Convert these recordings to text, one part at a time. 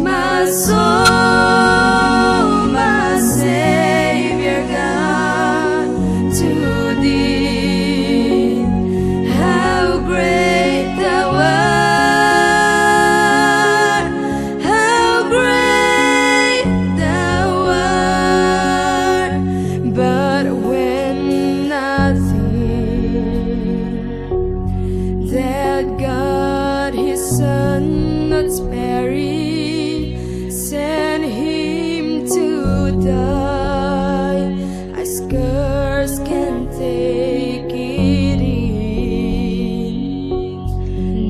my soul, my Savior God, to Thee. How great Thou art, how great Thou art. But when I think that God His Son not sparing sent Him to die, I scarce can take it in,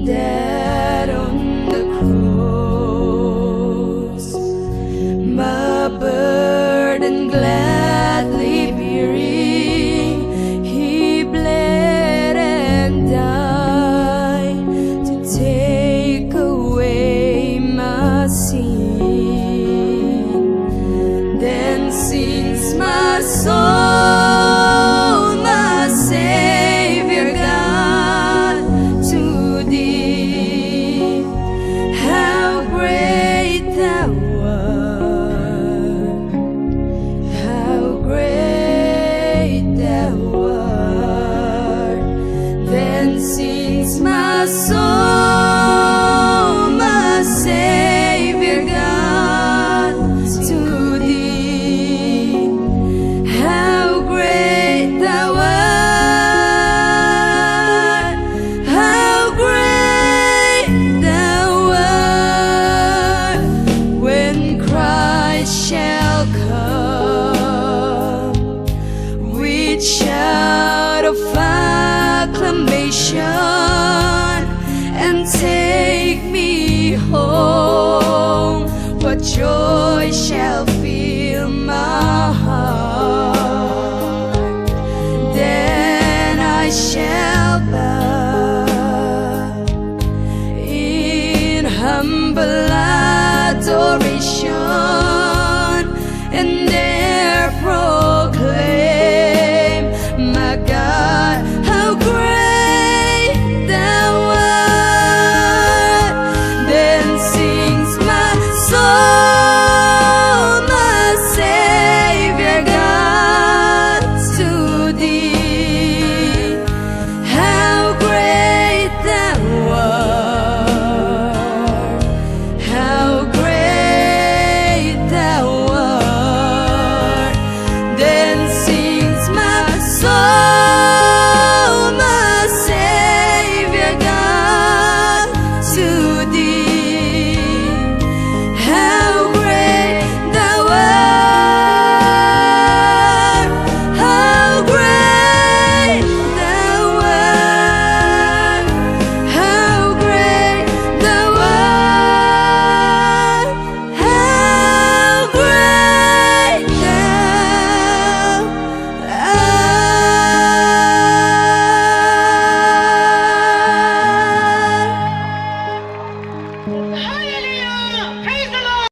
that on the cross my burden gladly bearing, He bled and died to take away my sin. Then sings my soul, my Savior God, to Thee. How great Thou art, how great Thou art. Then sings my soul, my Savior God, to Thee. How great Thou art, how great Thou art. When Christ shall come with shout of acclamation and take me home, what joy shall fill my heart. Then I shall bow in humble